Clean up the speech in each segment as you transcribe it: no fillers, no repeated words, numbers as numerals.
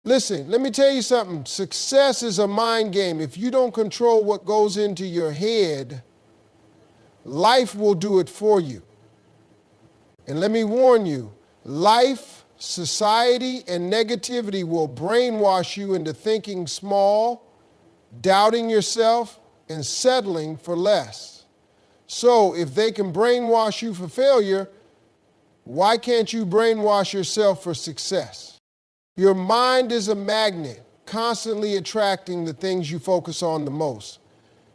Listen, let me tell you something. Success is a mind game. If you don't control what goes into your head, life will do it for you. And let me warn you, life, society, and negativity will brainwash you into thinking small, doubting yourself, and settling for less. So if they can brainwash you for failure, why can't you brainwash yourself for success? Your mind is a magnet, constantly attracting the things you focus on the most.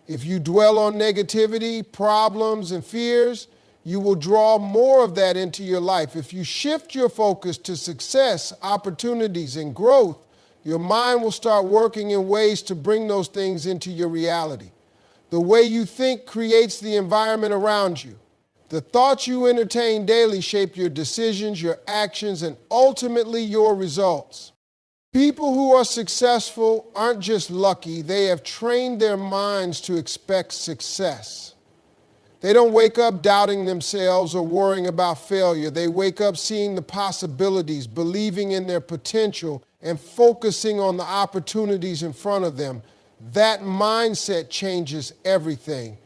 If you dwell on negativity, problems, and fears, you will draw more of that into your life. If you shift your focus to success, opportunities, and growth, your mind will start working in ways to bring those things into your reality. The way you think creates the environment around you. The thoughts you entertain daily shape your decisions, your actions, and ultimately your results. People who are successful aren't just lucky, they have trained their minds to expect success. They don't wake up doubting themselves or worrying about failure. They wake up seeing the possibilities, believing in their potential, and focusing on the opportunities in front of them. That mindset changes everything.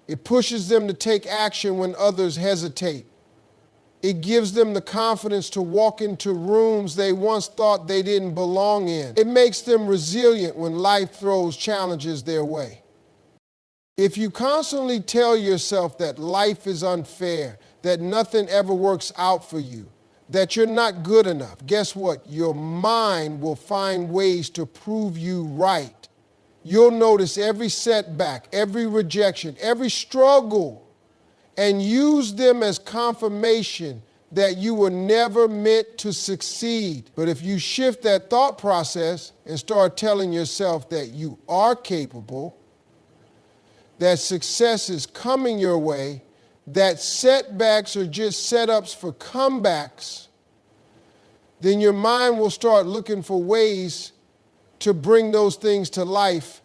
It pushes them to take action when others hesitate. It gives them the confidence to walk into rooms they once thought they didn't belong in. It makes them resilient when life throws challenges their way. If you constantly tell yourself that life is unfair, that nothing ever works out for you, that you're not good enough, guess what? Your mind will find ways to prove you right. You'll notice every setback, every rejection, every struggle, and use them as confirmation that you were never meant to succeed. But if you shift that thought process and start telling yourself that you are capable, that success is coming your way, that setbacks are just setups for comebacks, then your mind will start looking for ways to bring those things to life.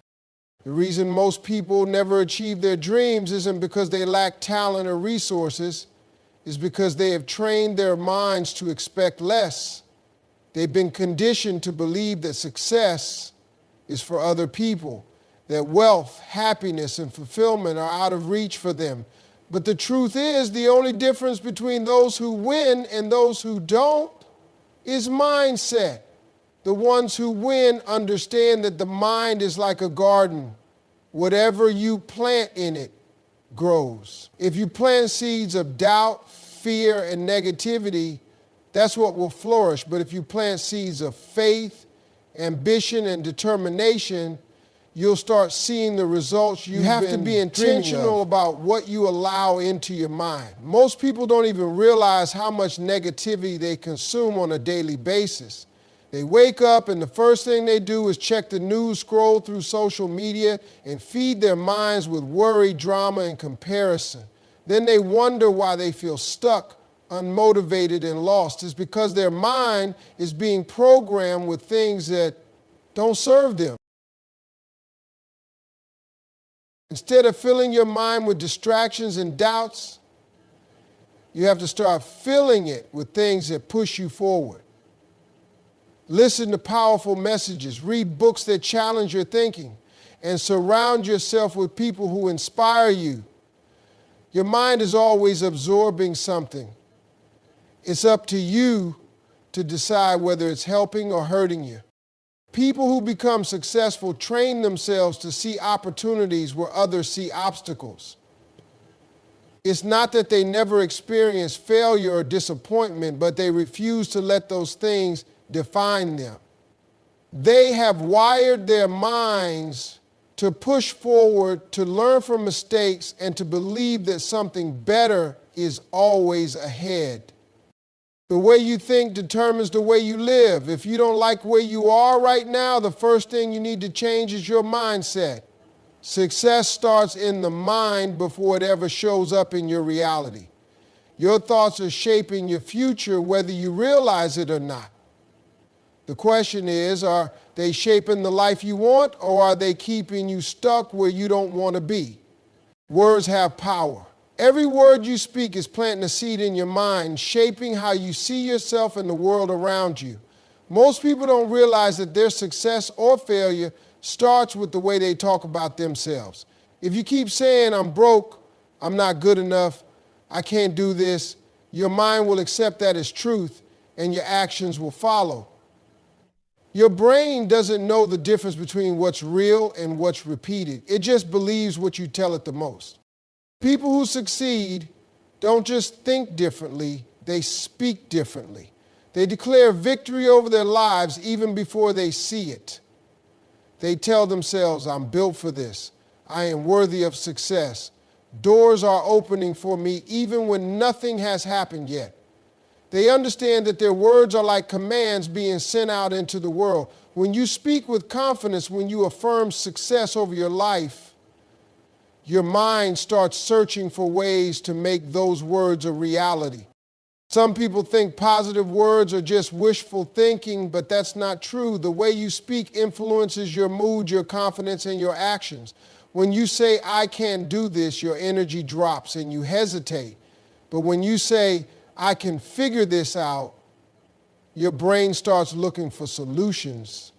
The reason most people never achieve their dreams isn't because they lack talent or resources, it's because they have trained their minds to expect less. They've been conditioned to believe that success is for other people, that wealth, happiness, and fulfillment are out of reach for them. But the truth is, the only difference between those who win and those who don't is mindset. The ones who win understand that the mind is like a garden. Whatever you plant in it grows. If you plant seeds of doubt, fear, and negativity, that's what will flourish. But if you plant seeds of faith, ambition, and determination, you'll start seeing the results. You have to be intentional about what you allow into your mind. Most people don't even realize how much negativity they consume on a daily basis. They wake up and the first thing they do is check the news, scroll through social media, and feed their minds with worry, drama, and comparison. Then they wonder why they feel stuck, unmotivated, and lost. It's because their mind is being programmed with things that don't serve them. Instead of filling your mind with distractions and doubts, you have to start filling it with things that push you forward. Listen to powerful messages, read books that challenge your thinking, and surround yourself with people who inspire you. Your mind is always absorbing something. It's up to you to decide whether it's helping or hurting you. People who become successful train themselves to see opportunities where others see obstacles. It's not that they never experience failure or disappointment, but they refuse to let those things define them. They have wired their minds to push forward, to learn from mistakes, and to believe that something better is always ahead. The way you think determines the way you live. If you don't like where you are right now, the first thing you need to change is your mindset. Success starts in the mind before it ever shows up in your reality. Your thoughts are shaping your future whether you realize it or not. The question is, are they shaping the life you want, or are they keeping you stuck where you don't want to be? Words have power. Every word you speak is planting a seed in your mind, shaping how you see yourself and the world around you. Most people don't realize that their success or failure starts with the way they talk about themselves. If you keep saying, I'm broke, I'm not good enough, I can't do this, your mind will accept that as truth and your actions will follow. Your brain doesn't know the difference between what's real and what's repeated. It just believes what you tell it the most. People who succeed don't just think differently, they speak differently. They declare victory over their lives even before they see it. They tell themselves, I'm built for this. I am worthy of success. Doors are opening for me even when nothing has happened yet. They understand that their words are like commands being sent out into the world. When you speak with confidence, when you affirm success over your life, your mind starts searching for ways to make those words a reality. Some people think positive words are just wishful thinking, but that's not true. The way you speak influences your mood, your confidence, and your actions. When you say, I can't do this, your energy drops and you hesitate. But when you say, I can figure this out, your brain starts looking for solutions.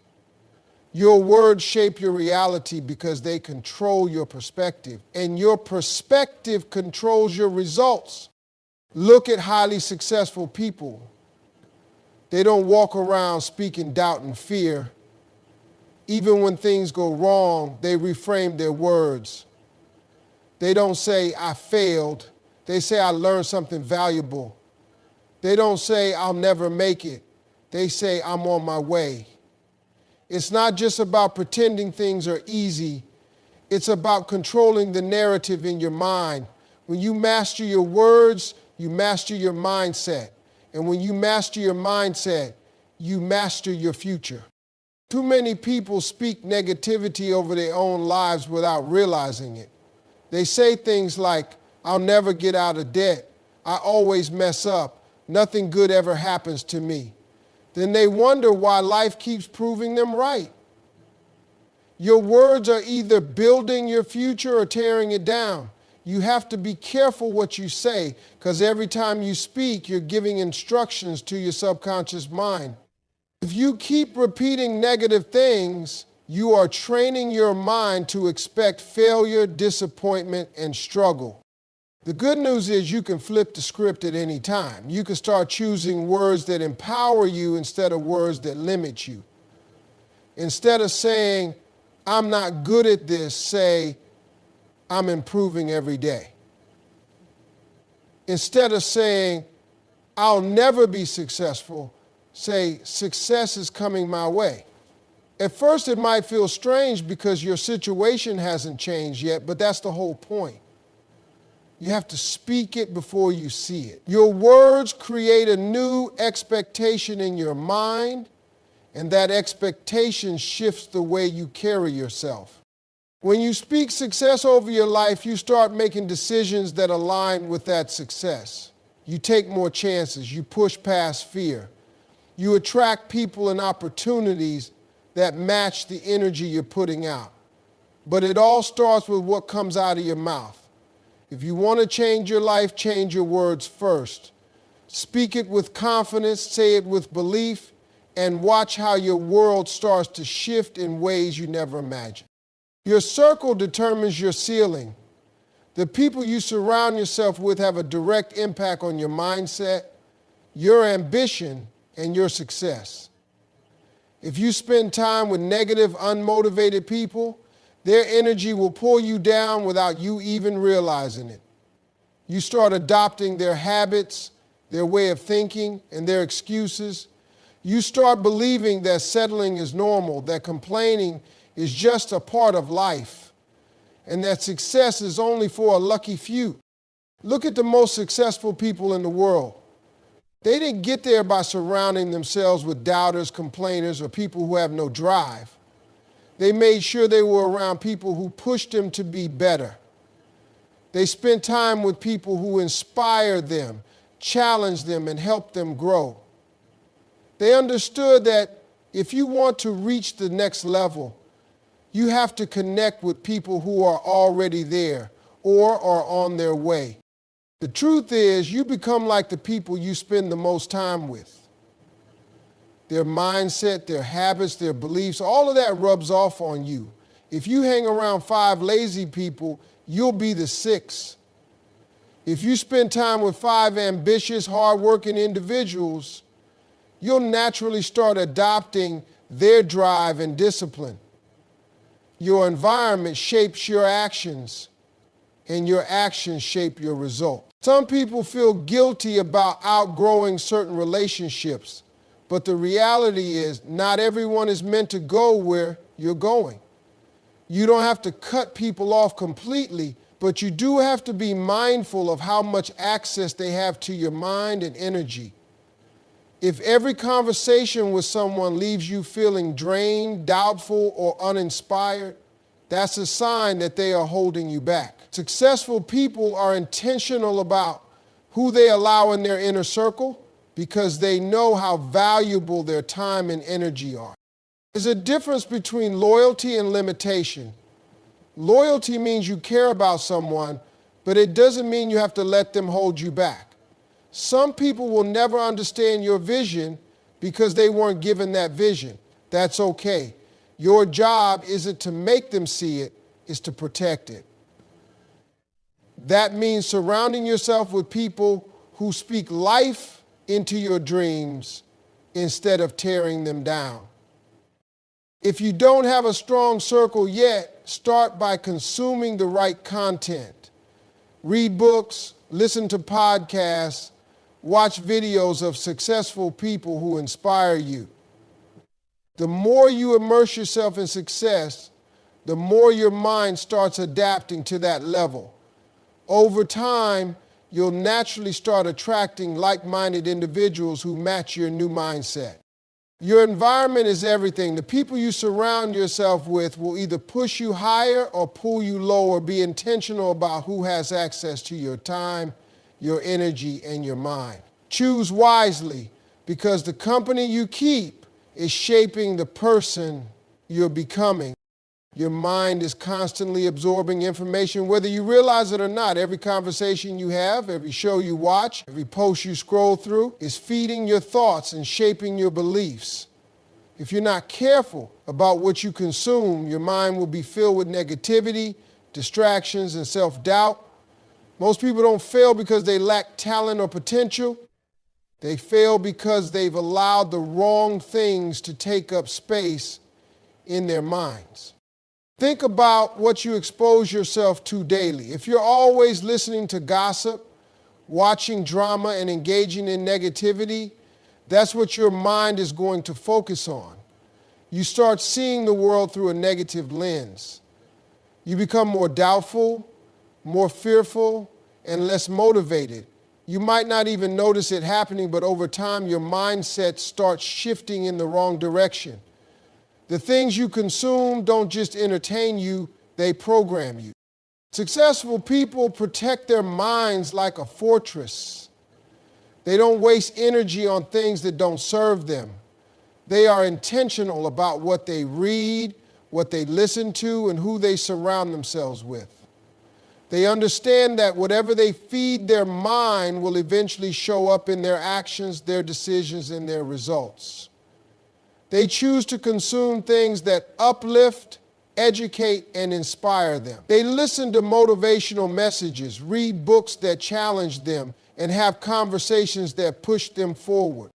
Your words shape your reality because they control your perspective, and your perspective controls your results. Look at highly successful people. They don't walk around speaking doubt and fear. Even when things go wrong, they reframe their words. They don't say, I failed. They say, I learned something valuable. They don't say, I'll never make it. They say, I'm on my way. It's not just about pretending things are easy. It's about controlling the narrative in your mind. When you master your words, you master your mindset. And when you master your mindset, you master your future. Too many people speak negativity over their own lives without realizing it. They say things like, I'll never get out of debt. I always mess up. Nothing good ever happens to me. Then they wonder why life keeps proving them right. Your words are either building your future or tearing it down. You have to be careful what you say, because every time you speak, you're giving instructions to your subconscious mind. If you keep repeating negative things, you are training your mind to expect failure, disappointment, and struggle. The good news is you can flip the script at any time. You can start choosing words that empower you instead of words that limit you. Instead of saying, I'm not good at this, say, I'm improving every day. Instead of saying, I'll never be successful, say, success is coming my way. At first it might feel strange because your situation hasn't changed yet, but that's the whole point. You have to speak it before you see it. Your words create a new expectation in your mind, and that expectation shifts the way you carry yourself. When you speak success over your life, you start making decisions that align with that success. You take more chances. You push past fear. You attract people and opportunities that match the energy you're putting out. But it all starts with what comes out of your mouth. If you want to change your life, change your words first. Speak it with confidence, say it with belief, and watch how your world starts to shift in ways you never imagined. Your circle determines your ceiling. The people you surround yourself with have a direct impact on your mindset, your ambition, and your success. If you spend time with negative, unmotivated people, their energy will pull you down without you even realizing it. You start adopting their habits, their way of thinking, and their excuses. You start believing that settling is normal, that complaining is just a part of life, and that success is only for a lucky few. Look at the most successful people in the world. They didn't get there by surrounding themselves with doubters, complainers, or people who have no drive. They made sure they were around people who pushed them to be better. They spent time with people who inspired them, challenged them, and helped them grow. They understood that if you want to reach the next level, you have to connect with people who are already there or are on their way. The truth is, you become like the people you spend the most time with. their mindset, their habits, their beliefs, all of that rubs off on you. If you hang around 5 lazy people, you'll be the 6th. If you spend time with 5 ambitious, hardworking individuals, you'll naturally start adopting their drive and discipline. Your environment shapes your actions, and your actions shape your results. Some people feel guilty about outgrowing certain relationships, but the reality is not everyone is meant to go where you're going. You don't have to cut people off completely, but you do have to be mindful of how much access they have to your mind and energy. If every conversation with someone leaves you feeling drained, doubtful, or uninspired, that's a sign that they are holding you back. Successful people are intentional about who they allow in their inner circle because they know how valuable their time and energy are. There's a difference between loyalty and limitation. Loyalty means you care about someone, but it doesn't mean you have to let them hold you back. Some people will never understand your vision because they weren't given that vision. That's okay. Your job isn't to make them see it, it's to protect it. That means surrounding yourself with people who speak life into your dreams instead of tearing them down. If you don't have a strong circle yet, start by consuming the right content. Read books, listen to podcasts, watch videos of successful people who inspire you. The more you immerse yourself in success, the more your mind starts adapting to that level. Over time, you'll naturally start attracting like-minded individuals who match your new mindset. Your environment is everything. The people you surround yourself with will either push you higher or pull you lower. Be intentional about who has access to your time, your energy, and your mind. Choose wisely because the company you keep is shaping the person you're becoming. Your mind is constantly absorbing information, whether you realize it or not. Every conversation you have, every show you watch, every post you scroll through is feeding your thoughts and shaping your beliefs. If you're not careful about what you consume, your mind will be filled with negativity, distractions, and self-doubt. Most people don't fail because they lack talent or potential. They fail because they've allowed the wrong things to take up space in their minds. Think about what you expose yourself to daily. If you're always listening to gossip, watching drama, and engaging in negativity, that's what your mind is going to focus on. You start seeing the world through a negative lens. You become more doubtful, more fearful, and less motivated. You might not even notice it happening, but over time, your mindset starts shifting in the wrong direction. The things you consume don't just entertain you, they program you. Successful people protect their minds like a fortress. They don't waste energy on things that don't serve them. They are intentional about what they read, what they listen to, and who they surround themselves with. They understand that whatever they feed their mind will eventually show up in their actions, their decisions, and their results. They choose to consume things that uplift, educate, and inspire them. They listen to motivational messages, read books that challenge them, and have conversations that push them forward.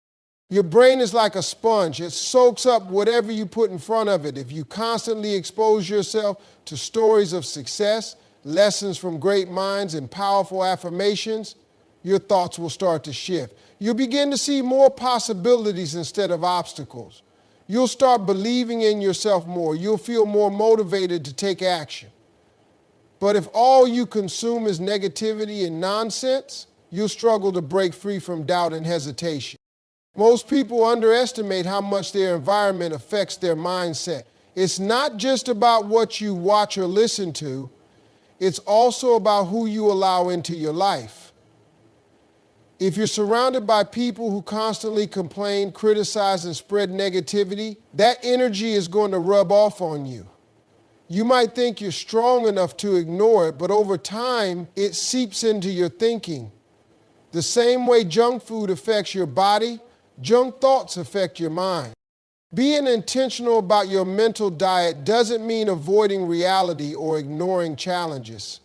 Your brain is like a sponge. It soaks up whatever you put in front of it. If you constantly expose yourself to stories of success, lessons from great minds, and powerful affirmations, your thoughts will start to shift. You'll begin to see more possibilities instead of obstacles. You'll start believing in yourself more. You'll feel more motivated to take action. But if all you consume is negativity and nonsense, you'll struggle to break free from doubt and hesitation. Most people underestimate how much their environment affects their mindset. It's not just about what you watch or listen to. It's also about who you allow into your life. If you're surrounded by people who constantly complain, criticize, and spread negativity, that energy is going to rub off on you. You might think you're strong enough to ignore it, but over time, it seeps into your thinking. The same way junk food affects your body, Junk thoughts affect your mind. Being intentional about your mental diet doesn't mean avoiding reality or ignoring challenges.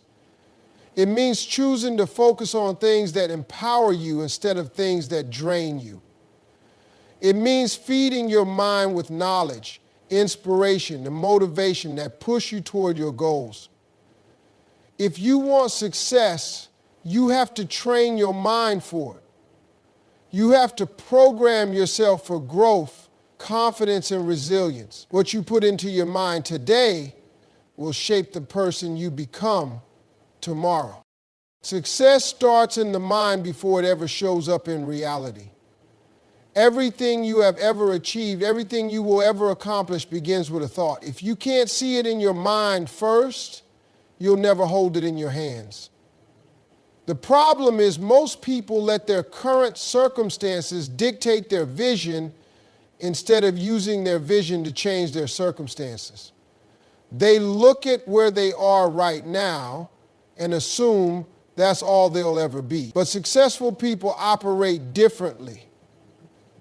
It means choosing to focus on things that empower you instead of things that drain you. It means feeding your mind with knowledge, inspiration, and motivation that push you toward your goals. If you want success, you have to train your mind for it. You have to program yourself for growth, confidence, and resilience. What you put into your mind today will shape the person you become tomorrow. Success starts in the mind before it ever shows up in reality. Everything you have ever achieved, everything you will ever accomplish begins with a thought. If you can't see it in your mind first, you'll never hold it in your hands. The problem is most people let their current circumstances dictate their vision instead of using their vision to change their circumstances. They look at where they are right now and assume that's all they'll ever be. But successful people operate differently.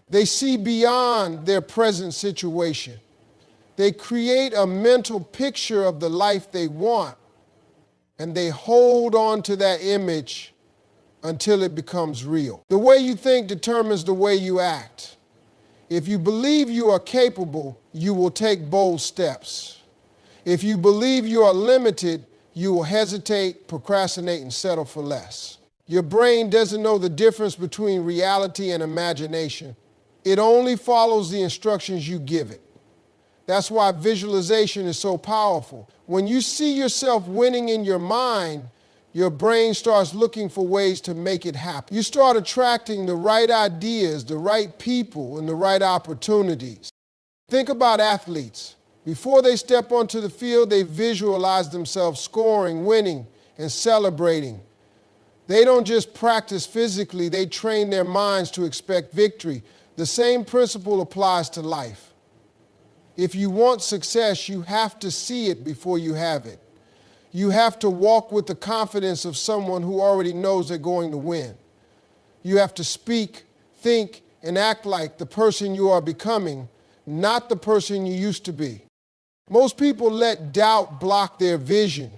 They see beyond their present situation. They create a mental picture of the life they want, and they hold on to that image until it becomes real. The way you think determines the way you act. If you believe you are capable, you will take bold steps. If you believe you are limited, you will hesitate, procrastinate, and settle for less. Your brain doesn't know the difference between reality and imagination. It only follows the instructions you give it. That's why visualization is so powerful. When you see yourself winning in your mind, your brain starts looking for ways to make it happen. You start attracting the right ideas, the right people, and the right opportunities. Think about athletes. Before they step onto the field, they visualize themselves scoring, winning, and celebrating. They don't just practice physically, they train their minds to expect victory. The same principle applies to life. If you want success, you have to see it before you have it. You have to walk with the confidence of someone who already knows they're going to win. You have to speak, think, and act like the person you are becoming, not the person you used to be. Most people let doubt block their vision.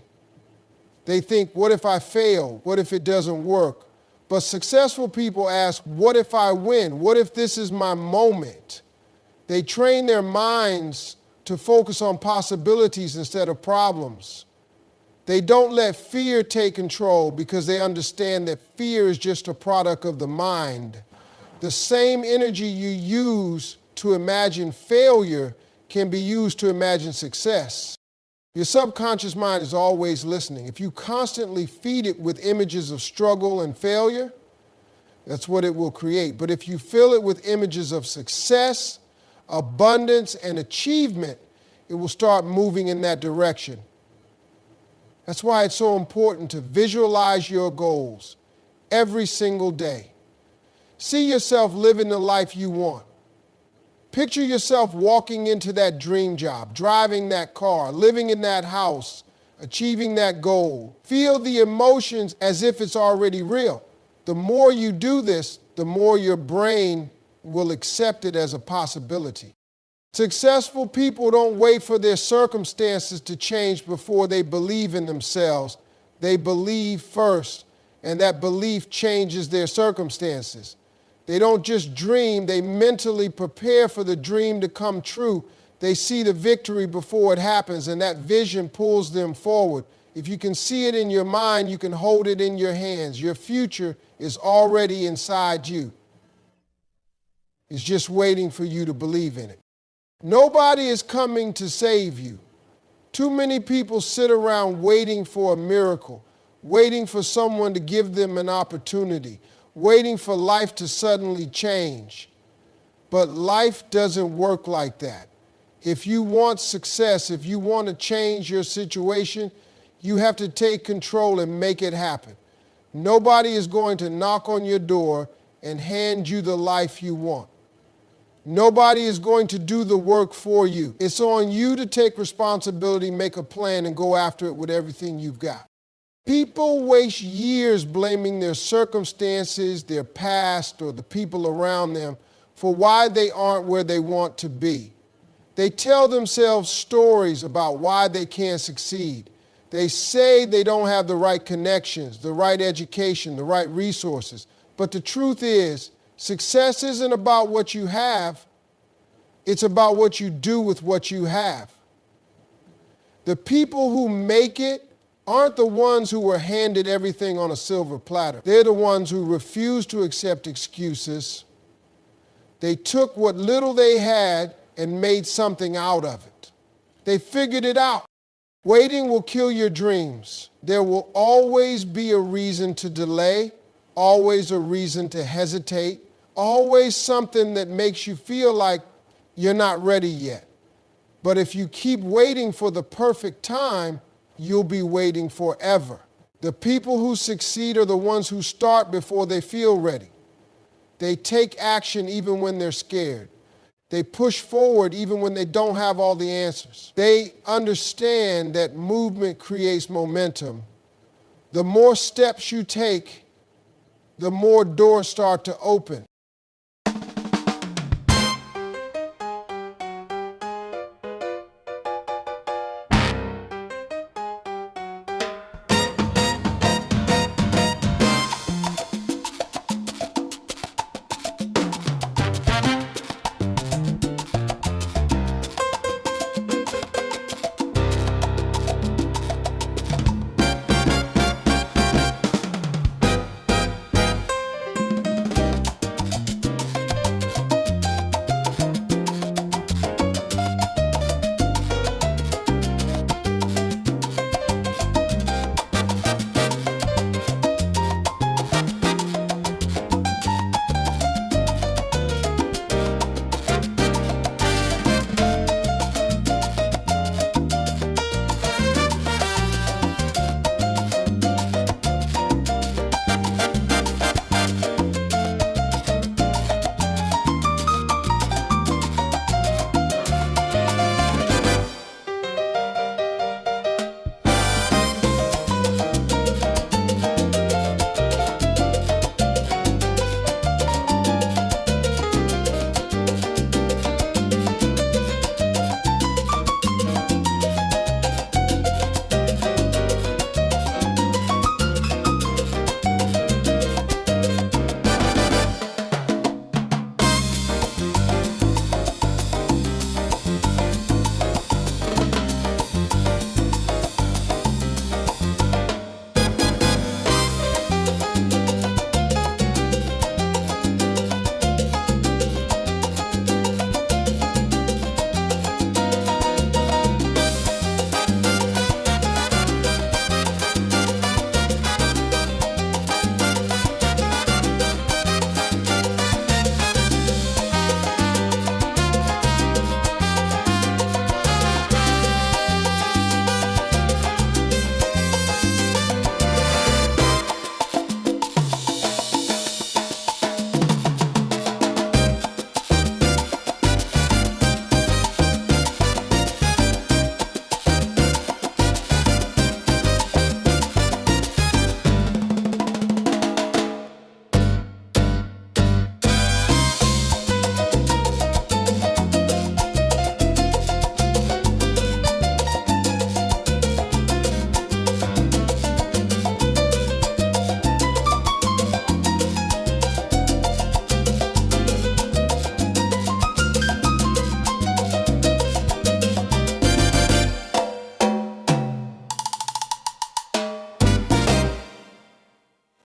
They think, what if I fail? What if it doesn't work? But successful people ask, what if I win? What if this is my moment? They train their minds to focus on possibilities instead of problems. They don't let fear take control because they understand that fear is just a product of the mind. The same energy you use to imagine failure can be used to imagine success. Your subconscious mind is always listening. If you constantly feed it with images of struggle and failure, that's what it will create. But if you fill it with images of success, abundance, and achievement, it will start moving in that direction. That's why it's so important to visualize your goals every single day. See yourself living the life you want. Picture yourself walking into that dream job, driving that car, living in that house, achieving that goal. Feel the emotions as if it's already real. The more you do this, the more your brain will accept it as a possibility. Successful people don't wait for their circumstances to change before they believe in themselves. They believe first, and that belief changes their circumstances. They don't just dream, they mentally prepare for the dream to come true. They see the victory before it happens, and that vision pulls them forward. If you can see it in your mind, you can hold it in your hands. Your future is already inside you. It's just waiting for you to believe in it. Nobody is coming to save you. Too many people sit around waiting for a miracle, waiting for someone to give them an opportunity, waiting for life to suddenly change. But life doesn't work like that. If you want success, if you want to change your situation, you have to take control and make it happen. Nobody is going to knock on your door and hand you the life you want. Nobody is going to do the work for you. It's on you to take responsibility, make a plan, and go after it with everything you've got. People waste years blaming their circumstances, their past, or the people around them for why they aren't where they want to be. They tell themselves stories about why they can't succeed. They say they don't have the right connections, the right education, the right resources. But the truth is, success isn't about what you have, it's about what you do with what you have. The people who make it aren't the ones who were handed everything on a silver platter. They're the ones who refuse to accept excuses. They took what little they had and made something out of it. They figured it out. Waiting will kill your dreams. There will always be a reason to delay, always a reason to hesitate, always something that makes you feel like you're not ready yet. But if you keep waiting for the perfect time, you'll be waiting forever. The people who succeed are the ones who start before they feel ready. They take action even when they're scared. They push forward even when they don't have all the answers. They understand that movement creates momentum. The more steps you take, the more doors start to open.